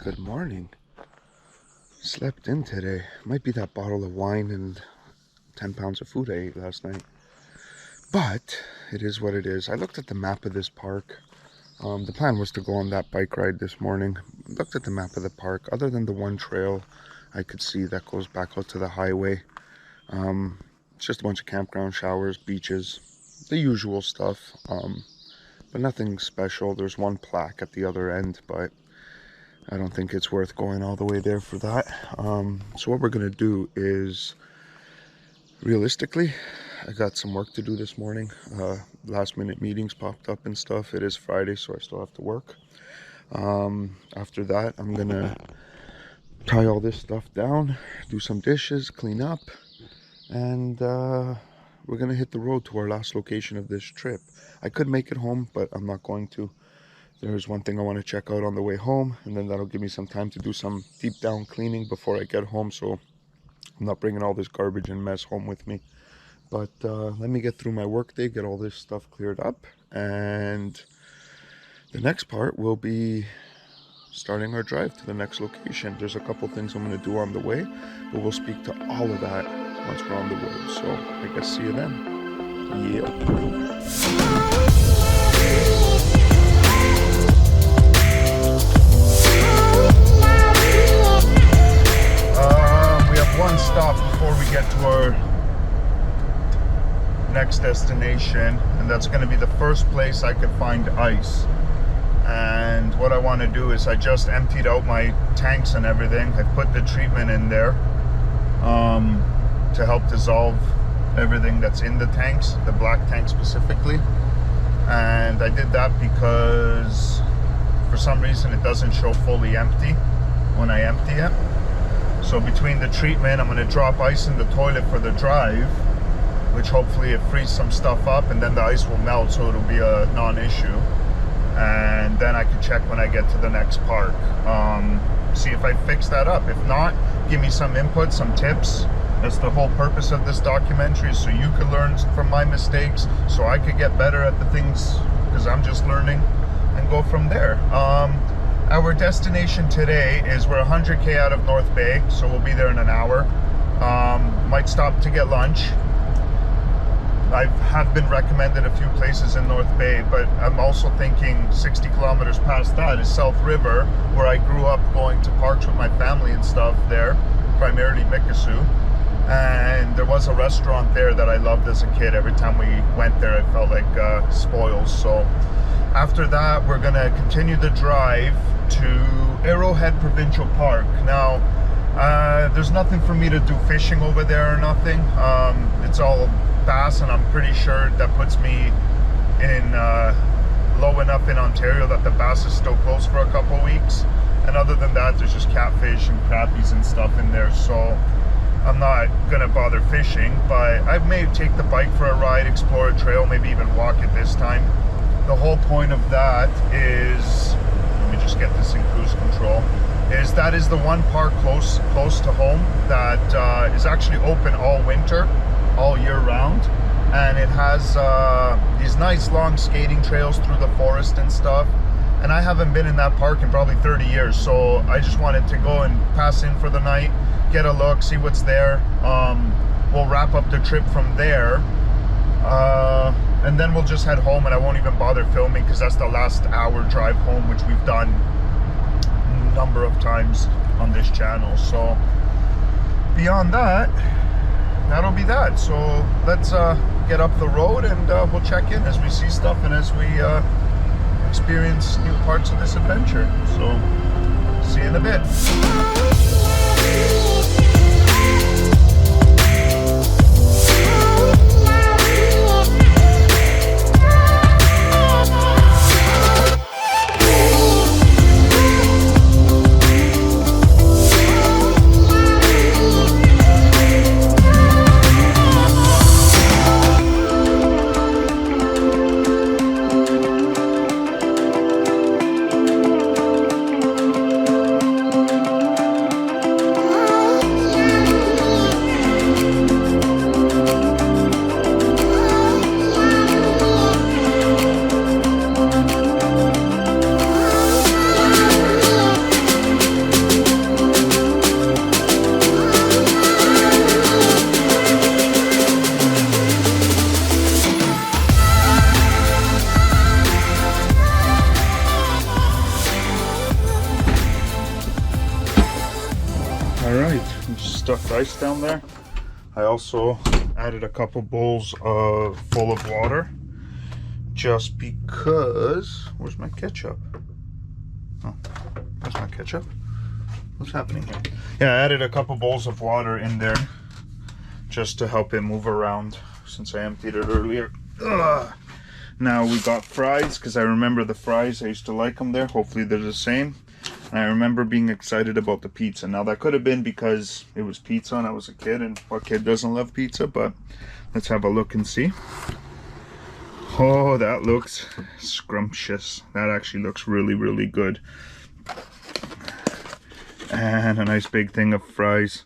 Good morning. Slept in today. Might be that bottle of wine and 10 pounds of food I ate last night. But it is what it is. I looked at the map of this park. The plan was to go on that bike ride this morning. Looked at the map of the park. Other than the one trail I could see that goes back out to the highway. It's just a bunch of campground, showers, beaches, the usual stuff. But nothing special. There's one plaque at the other end, but I don't think it's worth going all the way there for that. So what we're going to do is, realistically, I got some work to do this morning. Last minute meetings popped up and stuff. It is Friday, so I still have to work. After that, I'm going to tie all this stuff down, do some dishes, clean up, and we're going to hit the road to our last location of this trip. I could make it home, but I'm not going to. There's one thing I want to check out on the way home, and then that'll give me some time to do some deep down cleaning before I get home, so I'm not bringing all this garbage and mess home with me. But let me get through my work day, get all this stuff cleared up, and the next part will be starting our drive to the next location. There's a couple things I'm going to do on the way, but we'll speak to all of that once we're on the road. So I guess see you then. Yeah. One stop before we get to our next destination, and that's going to be the first place I could find ice. And what I want to do is I just emptied out my tanks and everything. I put the treatment in there to help dissolve everything that's in the tanks, the black tank specifically. And I did that because for some reason it doesn't show fully empty when I empty it. So between the treatment, I'm going to drop ice in the toilet for the drive, which hopefully it frees some stuff up, and then the ice will melt, so it'll be a non-issue. And then I can check when I get to the next park. See if I fix that up. If not, give me some input, some tips. That's the whole purpose of this documentary, so you can learn from my mistakes, so I could get better at the things, because I'm just learning, and go from there. Our destination today is we're 100k out of North Bay, so we'll be there in an hour. Might stop to get lunch. I have been recommended a few places in North Bay, but I'm also thinking 60 kilometers past that is South River, where I grew up going to parks with my family and stuff there, primarily Mikisew. And there was a restaurant there that I loved as a kid. Every time we went there, I felt like spoils. So after that, we're gonna continue the drive to Arrowhead Provincial Park. Now, there's nothing for me to do fishing over there or nothing. It's all bass, and I'm pretty sure that puts me in low enough in Ontario that the bass is still closed for a couple weeks. And other than that, there's just catfish and crappies and stuff in there. So I'm not gonna bother fishing, but I may take the bike for a ride, explore a trail, maybe even walk it this time. The whole point of that is, let me just get this in cruise control, is that is the one park close to home that is actually open all winter, all year round. And it has these nice long skating trails through the forest and stuff. And I haven't been in that park in probably 30 years, so I just wanted to go and pass in for the night, get a look, see what's there. We'll wrap up the trip from there. And then we'll just head home, and I won't even bother filming because that's the last hour drive home, which we've done a number of times on this channel. So beyond that, that'll be that. So let's get up the road, and we'll check in as we see stuff and as we experience new parts of this adventure. So see you in a bit. All right, stuffed ice down there. I also added a couple bowls full of water, just because. Where's my ketchup? Oh, where's my ketchup? What's happening here? Yeah, I added a couple bowls of water in there just to help it move around since I emptied it earlier. Ugh. Now we got fries, because I remember the fries. I used to like them there. Hopefully they're the same. And I remember being excited about the pizza. Now that could have been because it was pizza and I was a kid, and what kid doesn't love pizza? But let's have a look and see. Oh, that looks scrumptious. That actually looks really, really good. And a nice big thing of fries.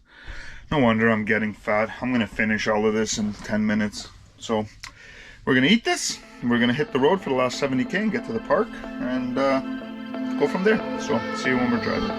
No wonder I'm getting fat. I'm gonna finish all of this in 10 minutes. So we're gonna eat this. We're gonna hit the road for the last 70k and get to the park and go from there. So see you when we're driving.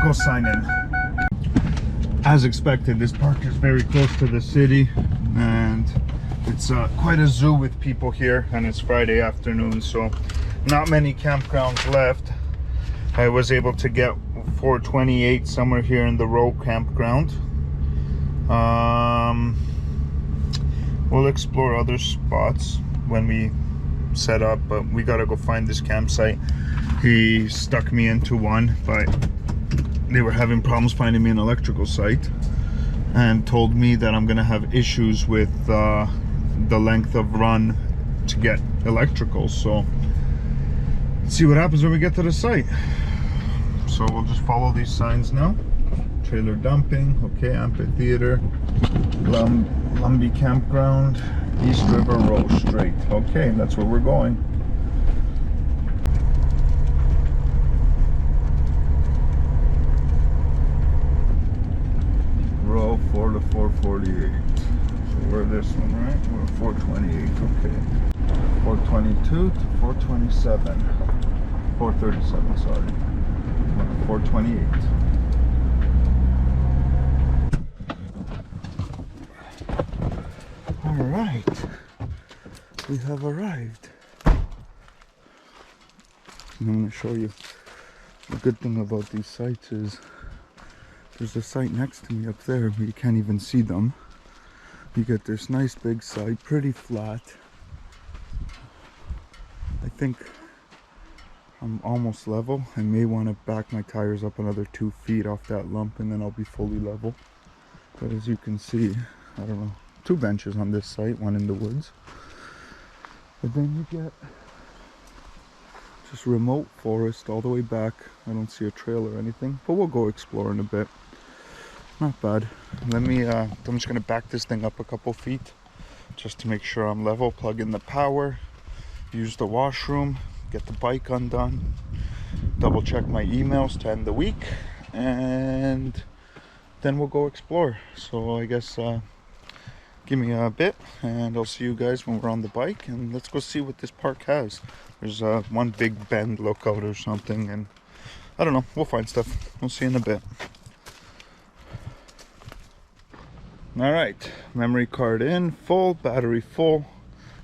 Go sign in. As expected, this park is very close to the city, and it's quite a zoo with people here, and it's Friday afternoon, so not many campgrounds left. I was able to get 428 somewhere here in the row campground. We'll explore other spots when we set up, but we gotta go find this campsite. He stuck me into one, but they were having problems finding me an electrical site and told me that I'm gonna have issues with the length of run to get electrical. So let's see what happens when we get to the site. So we'll just follow these signs now. Trailer dumping, okay, amphitheater, Lumbee campground, East River Row straight. Okay, that's where we're going. Row 4 to 448. So we're this one, right? We're 428, okay. 422 to 427. 437, sorry. 428. All right, we have arrived. I'm going to show you the good thing about these sites is there's a site next to me up there, but you can't even see them. You get this nice big site, pretty flat. I think I'm almost level. I may want to back my tires up another 2 feet off that lump and then I'll be fully level. But as you can see, I don't know, 2 benches on this site, one in the woods. But then you get just remote forest all the way back. I don't see a trail or anything, but we'll go exploring a bit. Not bad. Let me, I'm just gonna back this thing up a couple feet just to make sure I'm level, plug in the power, use the washroom, get the bike undone, double check my emails to end the week, and then we'll go explore. So I guess give me a bit and I'll see you guys when we're on the bike, and let's go see what this park has. There's one big bend lookout or something, and I don't know, we'll find stuff. We'll see you in a bit. All right, memory card in, full, battery full,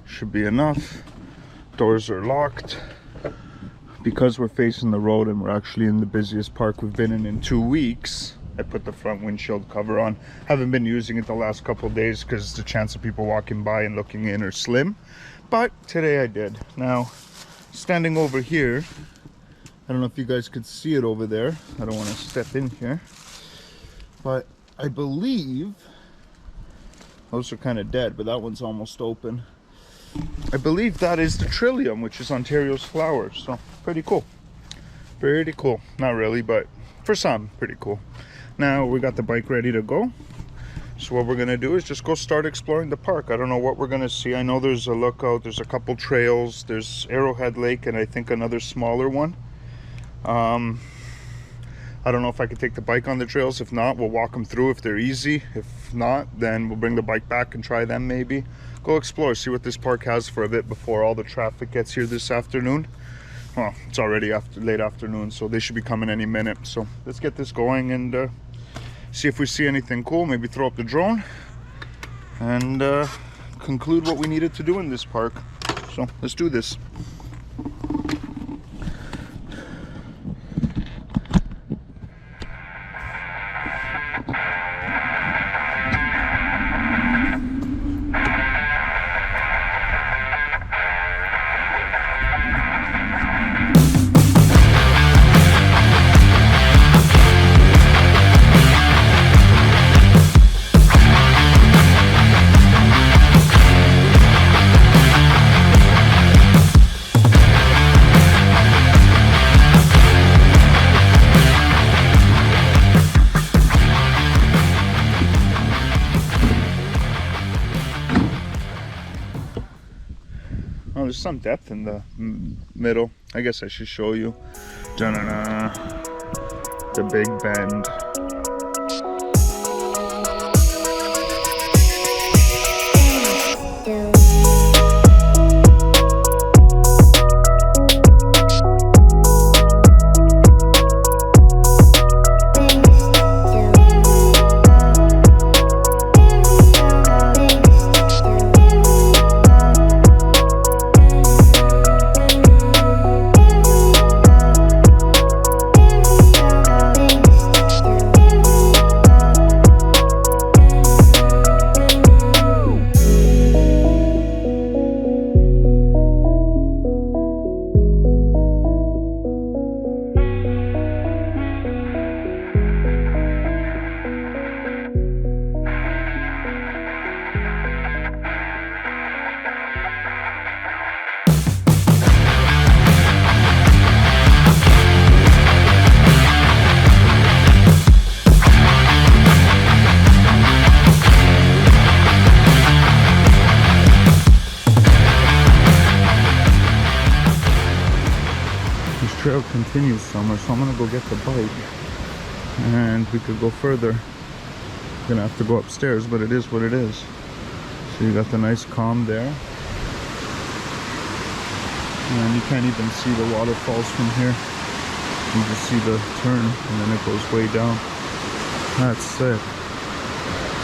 should be enough. Doors are locked. Because we're facing the road and we're actually in the busiest park we've been in 2 weeks, I put the front windshield cover on. Haven't been using it the last couple of days because the chance of people walking by and looking in are slim, but today I did. Now, standing over here, I don't know if you guys could see it over there. I don't want to step in here, but I believe those are kind of dead, but that one's almost open. I believe that is the trillium, which is Ontario's flower. So pretty cool. Pretty cool. Not really, but for some, pretty cool. Now we got the bike ready to go. So what we're gonna do is just go start exploring the park. I don't know what we're gonna see. I know there's a lookout, there's a couple trails, there's Arrowhead Lake, and I think another smaller one. I don't know if I could take the bike on the trails. If not, we'll walk them through if they're easy. If not, then we'll bring the bike back and try them maybe. Go explore, see what this park has for a bit before all the traffic gets here this afternoon. Well, it's already late afternoon, so they should be coming any minute. So let's get this going and see if we see anything cool. Maybe throw up the drone and conclude what we needed to do in this park. So let's do this. Oh, there's some depth in the middle. I guess I should show you. Da-na-na. The big bend. Trail continues somewhere, so I'm gonna go get the bike and we could go further. I'm gonna have to go upstairs, but it is what it is. So you got the nice calm there, and you can't even see the waterfalls from here. You just see the turn and then it goes way down. That's it.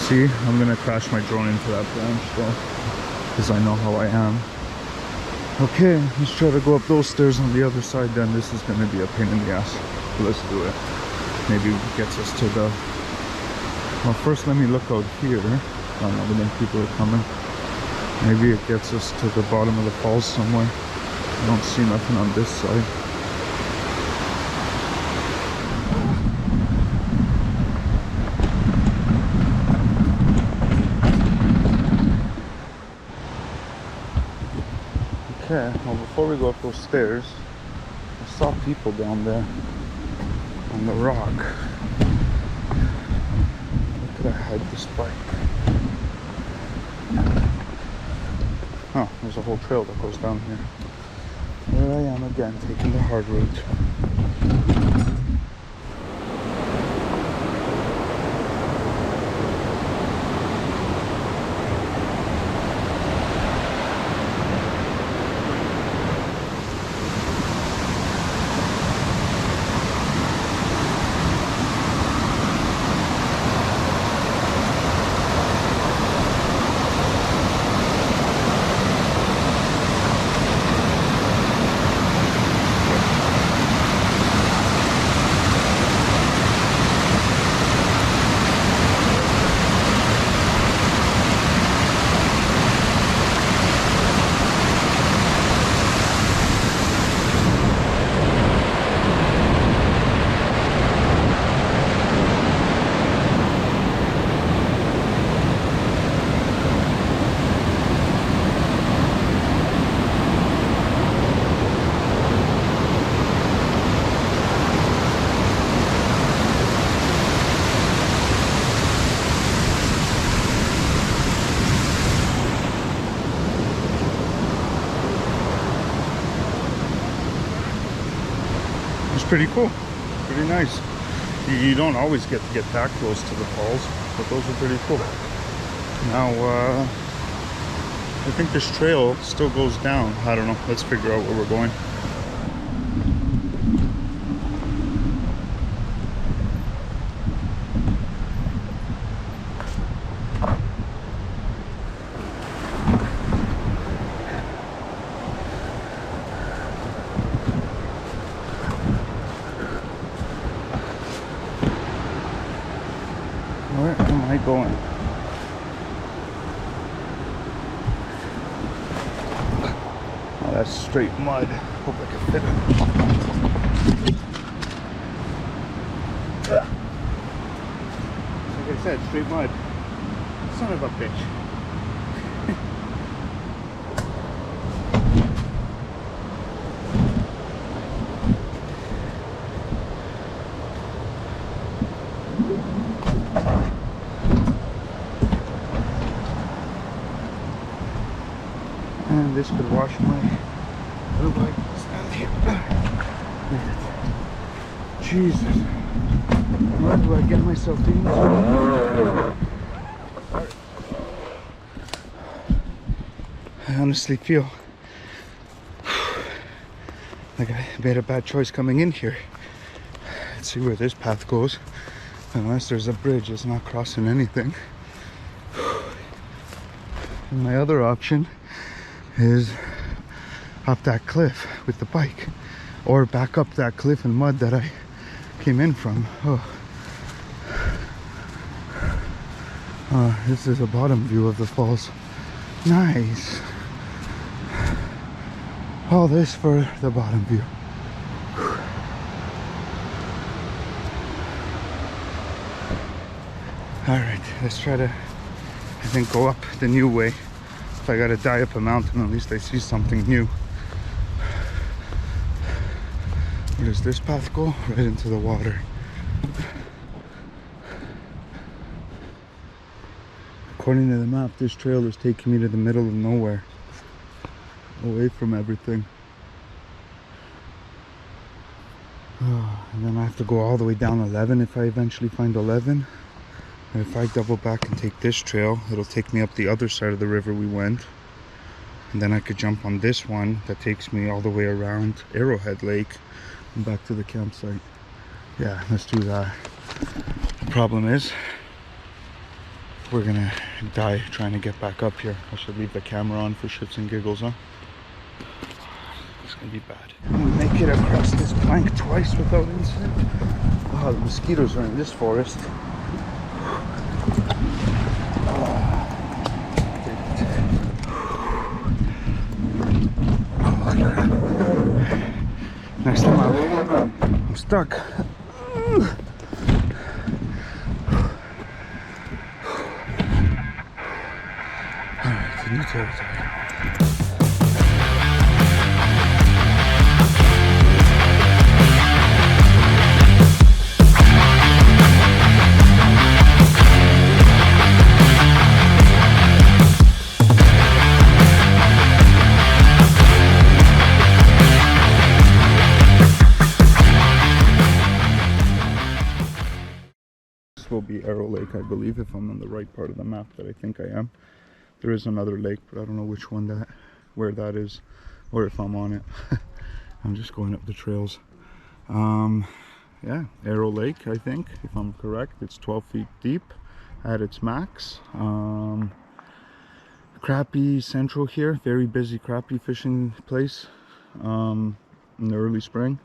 See, I'm gonna crash my drone into that branch though, because I know how I am. Okay, let's try to go up those stairs on the other side then. This is going to be a pain in the ass. But let's do it. Maybe it gets us to the... Well, first let me look out here. I don't know, but then people are coming. Maybe it gets us to the bottom of the falls somewhere. I don't see nothing on this side. Okay, well before we go up those stairs, I saw people down there on the rock. Where could I hide this bike? Oh, there's a whole trail that goes down here. There I am again, taking the hard route. pretty cool, pretty nice. You don't always get to get that close to the falls, but those are pretty cool. Now, I think this trail still goes down. I don't know. Let's figure out where we're going. Where am I going? Oh, that's straight mud. Hope I can fit it. Like I said, straight mud. Son of a bitch. And this could wash my little bike. Stand here. Jesus. What do I get myself into? I honestly feel like I made a bad choice coming in here. Let's see where this path goes. Unless there's a bridge, it's not crossing anything. And my other option is up that cliff with the bike, or back up that cliff and mud that I came in from. This is a bottom view of the falls. Nice. All this for the bottom view. All right, let's try to, I think, go up the new way. If I gotta die up a mountain, at least I see something new. Where does this path go? Right into the water. According to the map, this trail is taking me to the middle of nowhere, away from everything. And then I have to go all the way down 11 if I eventually find 11. And if I double back and take this trail, it'll take me up the other side of the river we went. And then I could jump on this one that takes me all the way around Arrowhead Lake and back to the campsite. Yeah, let's do that. The problem is, we're gonna die trying to get back up here. I should leave the camera on for shits and giggles, huh? It's gonna be bad. We make it across this plank twice without incident. Oh, the mosquitoes are in this forest. Next time I'm stuck. Alright, it's a new territory. Will be Arrow Lake, I believe, if I'm on the right part of the map that I think I am. There is another lake, but I don't know which one where that is, or if I'm on it. I'm just going up the trails. Yeah, Arrow Lake, I think, if I'm correct. It's 12 feet deep at its max. Crappie central here, very busy crappie fishing place in the early spring.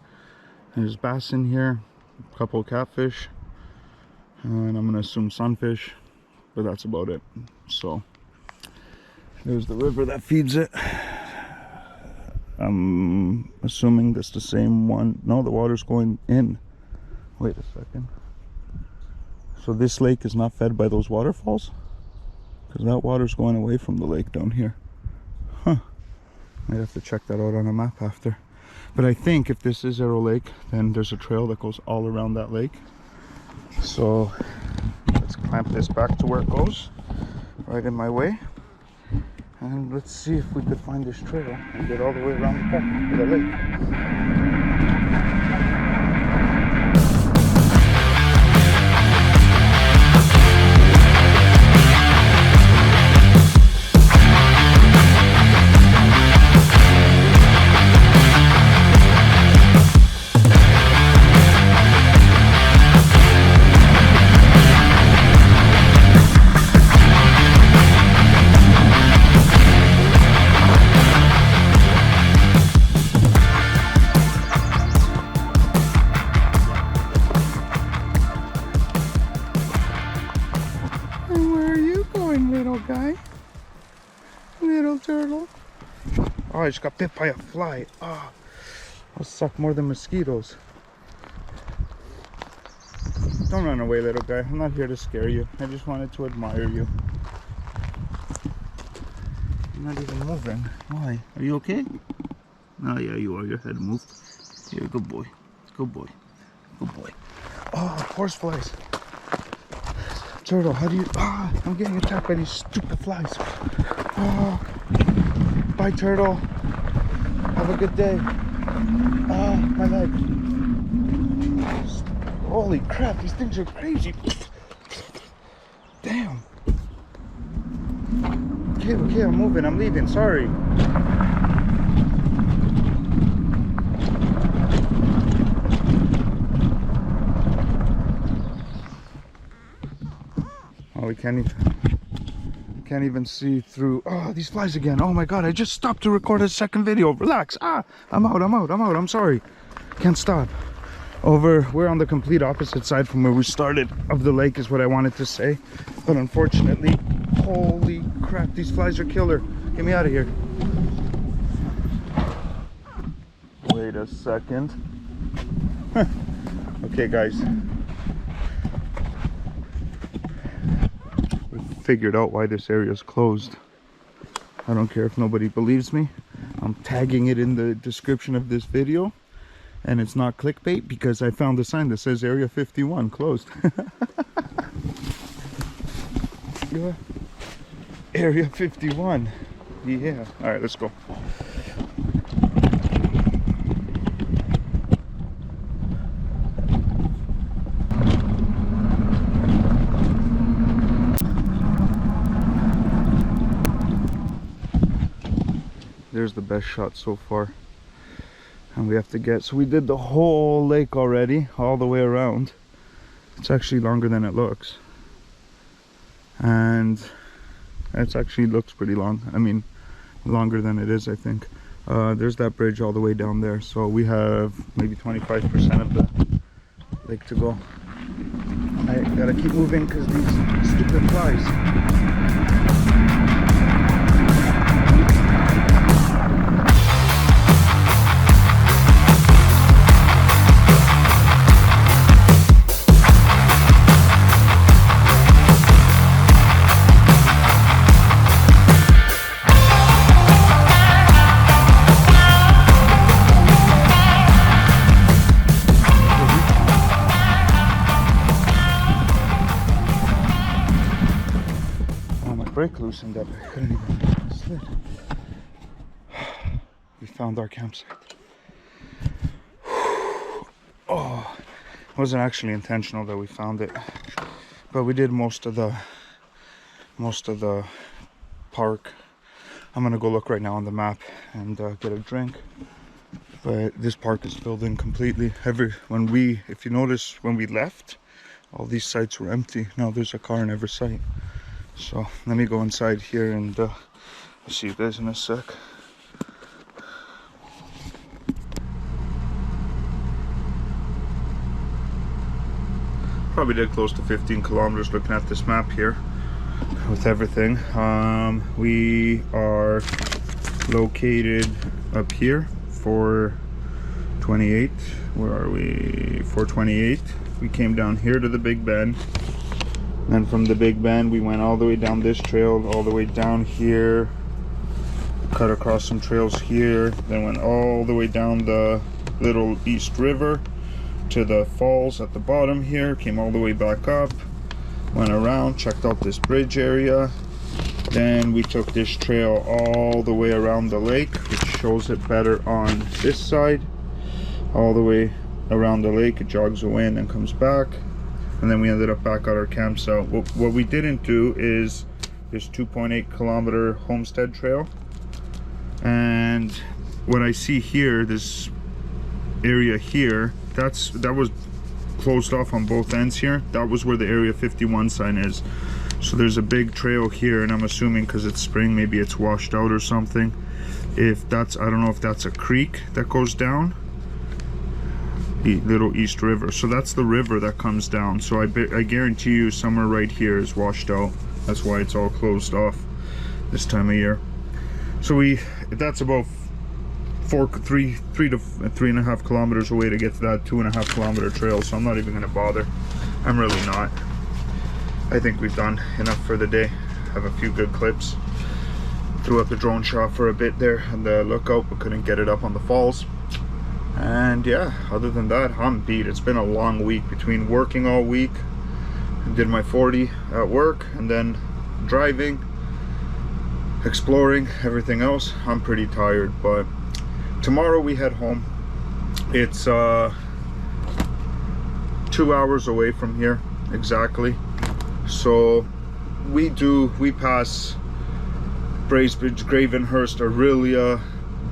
There's bass in here, a couple of catfish, and I'm gonna assume sunfish, but that's about it. So there's the river that feeds it. I'm assuming that's the same one. No, the water's going in. Wait a second. So this lake is not fed by those waterfalls? Because that water's going away from the lake down here. Huh. Might have to check that out on a map after. But I think if this is Arrow Lake, then there's a trail that goes all around that lake. So let's clamp this back to where it goes, right in my way, and let's see if we could find this trail and get all the way around the lake. Little guy. Little turtle. Oh, I just got bit by a fly. Oh, I'll suck more than mosquitoes. Don't run away, little guy. I'm not here to scare you. I just wanted to admire you. You're not even moving. Why? Are you okay? Oh, yeah, you are. Your head moved. You're a good boy. Good boy. Good boy. Oh, horseflies. Turtle, how do you... Ah, I'm getting attacked by these stupid flies. Oh, bye, turtle. Have a good day. Ah, my leg. Holy crap, these things are crazy. Damn. Okay, I'm moving. I'm leaving. Sorry. Oh, we can't even see through. Oh, these flies again. Oh my god, I just stopped to record a second video. Relax. Ah, I'm out. I'm sorry. Can't stop. We're on the complete opposite side from where we started of the lake is what I wanted to say. But unfortunately, holy crap, these flies are killer. Get me out of here. Wait a second. Okay, guys. We figured out why this area is closed. I don't care if nobody believes me. I'm tagging it in the description of this video. And it's not clickbait because I found a sign that says Area 51 closed. Yeah. Area 51. Yeah. All right, let's go. There's the best shot so far. And we have to get, so we did the whole lake already, all the way around. It's actually longer than it looks. And it actually looks pretty long. I mean, longer than it is, I think. There's that bridge all the way down there. So we have maybe 25% of the lake to go. I gotta keep moving because these stupid flies. Brake loosened up. I couldn't even slid. We found our campsite. Oh, it wasn't actually intentional that we found it, but we did most of the park. I'm gonna go look right now on the map and get a drink. But this park is filled in completely. If you notice, when we left, all these sites were empty. Now there's a car in every site. So let me go inside here and I'll see you guys in a sec. Probably did close to 15 kilometers looking at this map here with everything. We are located up here, 428. Where are we? 428. We came down here to the Big Bend. And from the Big Bend, we went all the way down this trail, all the way down here, cut across some trails here, then went all the way down the Little East River to the falls at the bottom here, came all the way back up, went around, checked out this bridge area. Then we took this trail all the way around the lake, which shows it better on this side. All the way around the lake, it jogs away and then comes back. And then we ended up back at our campsite. What we didn't do is this 2.8 kilometer homestead trail. And what I see here, this area here, that was closed off on both ends here. That was where the Area 51 sign is. So there's a big trail here, and I'm assuming because it's spring, maybe it's washed out or something. I don't know if that's a creek that goes down. Little East River. So that's the river that comes down. So I guarantee you somewhere right here is washed out. That's why it's all closed off this time of year. So that's about 3.5 kilometers away to get to that 2.5 kilometer trail, so I'm not even gonna bother. I'm really not. I think we've done enough for the day. Have a few good clips. Threw up the drone shot for a bit there on the lookout, but couldn't get it up on the falls. And yeah, other than that, I'm beat. It's been a long week between working all week. I did my 40 at work and then driving, exploring, everything else. I'm pretty tired, but tomorrow we head home. It's 2 hours away from here exactly. So we pass Bracebridge, Gravenhurst, Aurelia,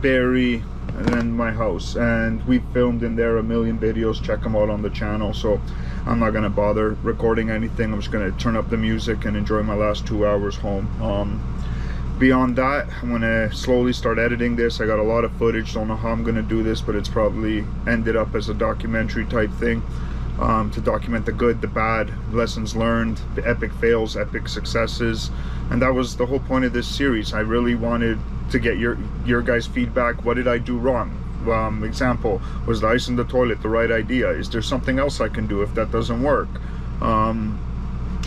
Barry, and then my house, and we filmed in there a million videos. Check them out on the channel. So I'm not gonna bother recording anything. I'm just gonna turn up the music and enjoy my last 2 hours home. Beyond that, I'm gonna slowly start editing this. I got a lot of footage, don't know how I'm gonna do this, but it's probably ended up as a documentary type thing, to document the good, the bad, lessons learned, the epic fails, epic successes. And that was the whole point of this series. I really wanted to get your guys' feedback. What did I do wrong? Example, was the ice in the toilet the right idea? Is there something else I can do if that doesn't work?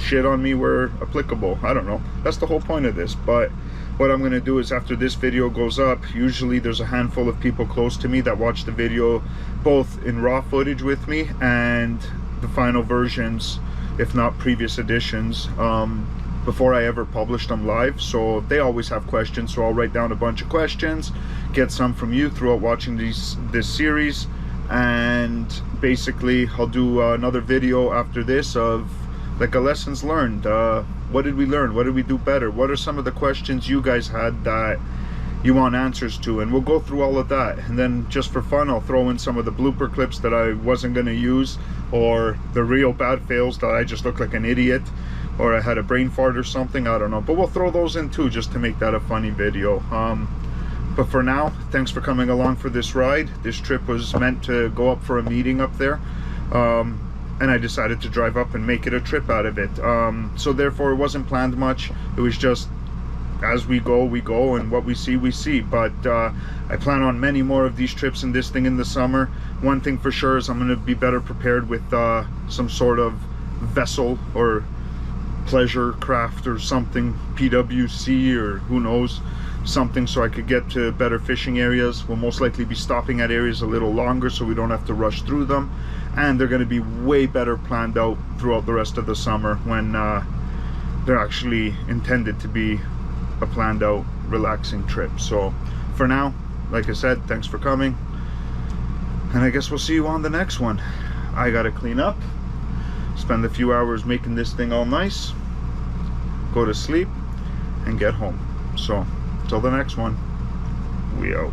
Shit on me where applicable. I don't know. That's the whole point of this. But what I'm gonna do is, after this video goes up, usually there's a handful of people close to me that watch the video both in raw footage with me and the final versions, if not previous editions, before I ever published them live. So they always have questions, so I'll write down a bunch of questions, get some from you throughout watching this series, and basically I'll do another video after this of like a lessons learned. What did we learn? What did we do better? What are some of the questions you guys had that you want answers to? And we'll go through all of that. And then just for fun, I'll throw in some of the blooper clips that I wasn't going to use, or the real bad fails that I just looked like an idiot, or I had a brain fart or something. I don't know, but we'll throw those in too, just to make that a funny video. But for now, thanks for coming along for this ride. This trip was meant to go up for a meeting up there, and I decided to drive up and make it a trip out of it. So therefore it wasn't planned much. It was just, as we go, and what we see, we see. But I plan on many more of these trips in this thing in the summer. One thing for sure is I'm going to be better prepared with some sort of vessel or pleasure craft or something, PWC or who knows, something, so I could get to better fishing areas. We'll most likely be stopping at areas a little longer so we don't have to rush through them, and they're going to be way better planned out throughout the rest of the summer, when they're actually intended to be a planned out relaxing trip. So for now, like I said, thanks for coming, and I guess we'll see you on the next one. I gotta clean up, spend a few hours making this thing all nice, go to sleep, and get home. So till the next one, we out.